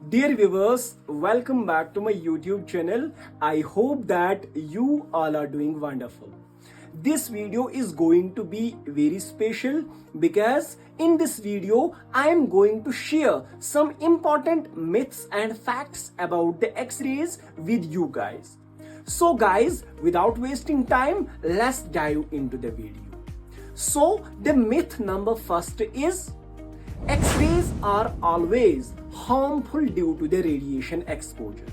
Dear viewers, welcome back to my YouTube channel. I hope that you all are doing wonderful. This video is going to be very special because in this video I am going to share some important myths and facts about the X-rays with you guys. So guys, without wasting time, let's dive into the video. So the myth number first is X-rays are always harmful due to the radiation exposure.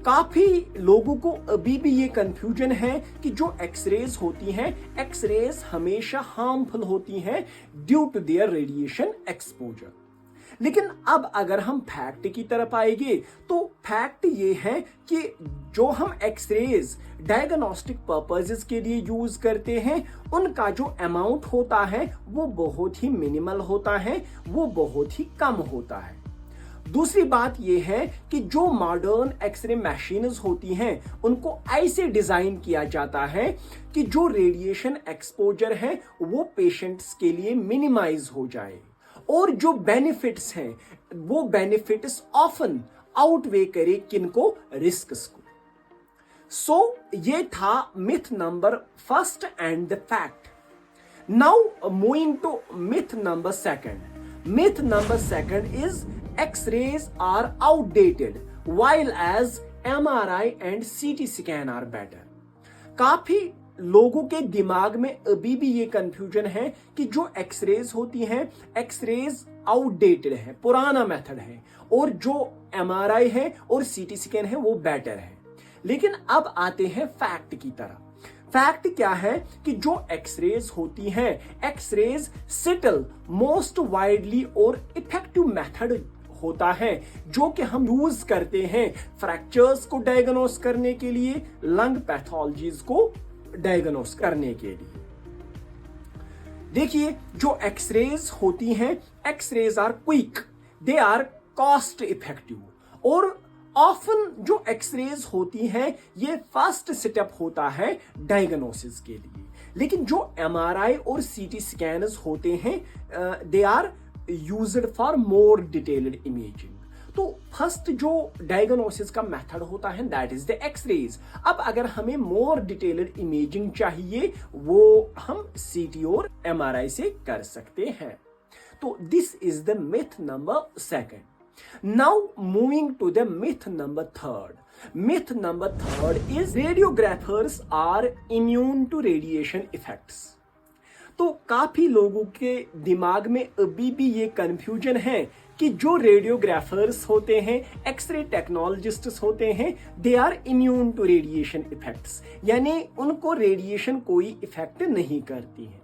काफी लोगों को अभी भी ये confusion है कि जो X-rays होती हैं, एक्सरेज हमेशा हार्मफुल होती हैं due to their radiation exposure. लेकिन अब अगर हम फैक्ट की तरफ आएंगे तो फैक्ट ये है कि जो हम एक्सरेज डायग्नोस्टिक पर्पसेस के लिए यूज करते हैं, उनका जो अमाउंट होता है वो बहुत ही मिनिमल होता है, वो बहुत ही कम होता है। दूसरी बात यह है कि जो मॉडर्न एक्सरे मशीन्स होती हैं, उनको ऐसे डिजाइन किया जाता है कि जो रेडिएशन एक्सपोजर है वो पेशेंट्स के लिए मिनिमाइज हो जाए और जो बेनिफिट्स हैं वो बेनिफिट्स ऑफन आउटवे करे किनको, रिस्क्स को। सो ये था myth number first and the fact. Now moving to myth number second. Myth number second is X-rays are outdated while as MRI and CT scan are better. काफी लोगों के दिमाग में अभी भी ये कंफ्यूजन है कि जो एक्सरेज होती हैं, एक्सरेज आउटडेटेड है, पुराना मेथड है, और जो MRI है और CT स्कैन है वो बेटर है। लेकिन अब आते हैं फैक्ट की तरफ। फैक्ट क्या है कि जो एक्सरेज होती हैं, एक्सरेज सिटल मोस्ट वाइडली और इफेक्टिव मेथड होता है जो कि हम यूज करते हैं फ्रैक्चर्स को डायग्नोस करने के लिए, लंग पैथोलॉजीज को डायग्नोस करने के लिए। देखिए, जो एक्सरेज होती हैं, X-rays are quick, they are cost effective, और ऑफन जो एक्सरेज होती हैं ये फर्स्ट स्टेप होता है डायग्नोसिस के लिए। लेकिन जो MRI और CT स्कैनर्स होते हैं, they are used for more detailed imaging. तो फर्स्ट जो डायग्नोसिस का मेथड होता है दैट इज द एक्सरेज। अब अगर हमें मोर डिटेल्ड इमेजिंग चाहिए वो हम CT और MRI से कर सकते हैं। तो this is the myth number second. Now moving to the myth number third. Myth number third is radiographers are immune to radiation effects. तो काफी लोगों के दिमाग में अभी भी ये कंफ्यूजन है कि जो रेडियोग्राफर्स होते हैं, एक्सरे टेक्नोलॉजिस्ट्स होते हैं, they are immune to radiation effects, यानी उनको रेडिएशन कोई इफेक्ट नहीं करती है।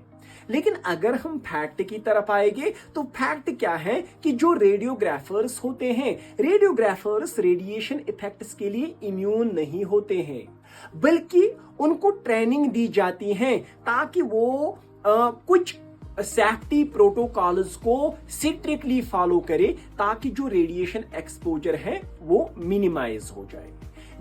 लेकिन अगर हम फैक्ट की तरफ आएंगे तो फैक्ट क्या है कि जो रेडियोग्राफर्स होते हैं, रेडियोग्राफर्स रेडिएशन इफेक्ट्स के लिए इम्यून नहीं होते हैं, बल्कि उनको ट्रेनिंग दी जाती है ताकि वो कुछ सेफ्टी प्रोटोकॉल्स को स्ट्रिक्टली फॉलो करे ताकि जो रेडिएशन एक्सपोजर है वो मिनिमाइज हो जाए।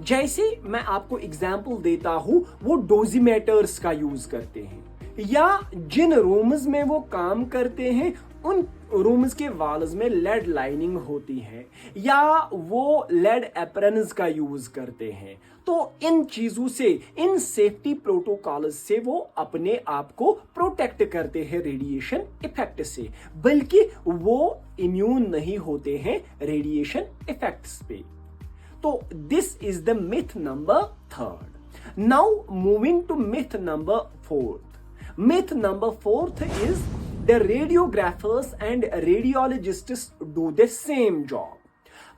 जैसे मैं आपको एग्जांपल देता हूं, वो डोजीमीटर्स का यूज करते हैं, या जिन रूम्स में वो काम करते हैं उन रूम्स के वॉल्स में लेड लाइनिंग होती है, या वो लेड एप्रन्स का यूज करते हैं। तो इन चीजों से, इन सेफ्टी प्रोटोकॉल्स से वो अपने आप को प्रोटेक्ट करते हैं रेडिएशन इफेक्ट से, बल्कि वो इम्यून नहीं होते हैं रेडिएशन इफेक्ट्स पे। तो this is the myth number third. Now moving to myth number fourth. Myth number fourth is the radiographers and radiologists do the same job.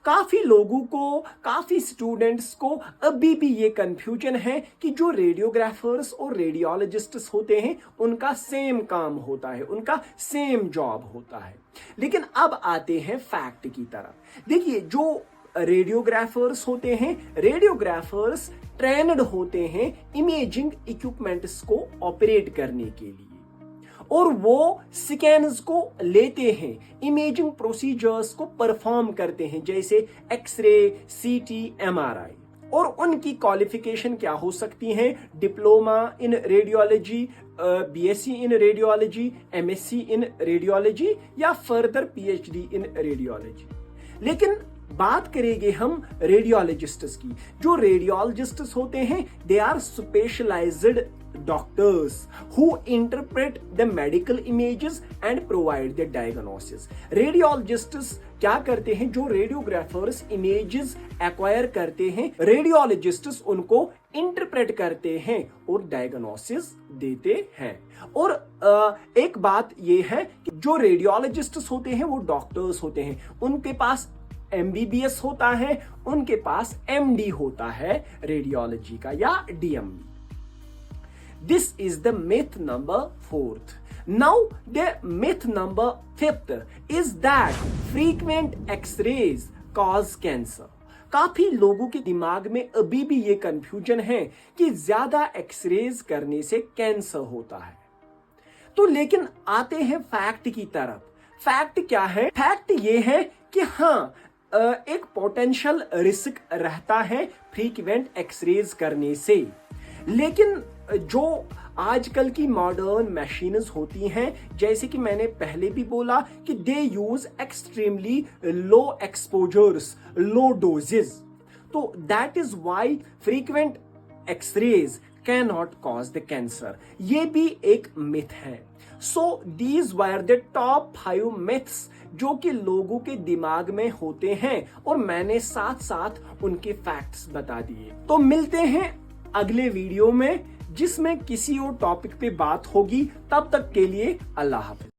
काफी लोगों को, काफी स्टूडेंट्स को अभी भी ये कंफ्यूजन है कि जो रेडियोग्राफर्स और रेडियोलॉजिस्ट्स होते हैं उनका सेम काम होता है, उनका सेम जॉब होता है। लेकिन अब आते हैं फैक्ट की तरफ। देखिए, जो रेडियोग्राफर्स होते हैं, रेडियोग्राफर्स ट्रेन्ड होते हैं इमेजिंग इक्विपमेंट्स को ऑपरेट करने के लिए, और वो स्कैन्स को लेते हैं, इमेजिंग प्रोसीजर्स को परफॉर्म करते हैं, जैसे एक्सरे, CT, MRI। और उनकी क्वालिफिकेशन क्या हो सकती है? Diploma in radiology, BSc in radiology, MSc in radiology, या फर्दर PhD इन रेडियोलॉजी। लेकिन बात करेंगे हम रेडियोलॉजिस्ट्स की। जो रेडियोलॉजिस्ट्स होते हैं, they are specialised doctors who interpret the medical images and provide the diagnosis। रेडियोलॉजिस्ट्स क्या करते हैं? जो रेडियोग्राफर्स इमेजेस एक्वायर करते हैं, रेडियोलॉजिस्ट्स उनको इंटरप्रेट करते हैं और डायग्नोसिस देते हैं। और एक बात ये है कि जो रेडियोलॉजिस्ट्स होते हैं वो डॉक्टर्स होते हैं, उनके पास MBBS होता है, उनके पास MD होता है रेडियोलॉजी का या DMD। This is the myth number 4th. Now the myth number 5th is that frequent X-rays cause cancer। काफी लोगों के दिमाग में अभी भी ये कंफ्यूजन है कि ज्यादा एक्सरेज करने से कैंसर होता है। तो लेकिन आते हैं फैक्ट की तरफ। फैक्ट क्या है? फैक्ट ये है कि हाँ, एक पोटेंशियल रिस्क रहता है फ्रीक्वेंट एक्सरेज करने से, लेकिन जो आजकल की मॉडर्न मशीन्स होती हैं, जैसे कि मैंने पहले भी बोला कि they use extremely low exposures, low doses, तो that is why frequent X-rays can not cause the cancer. ये भी एक मिथ है। So these were the top 5 myths जो कि लोगों के दिमाग में होते हैं, और मैंने साथ साथ उनके फैक्ट्स बता दिए। तो मिलते हैं अगले वीडियो में, जिसमें किसी और टॉपिक पे बात होगी। तब तक के लिए अल्लाह हाफिज।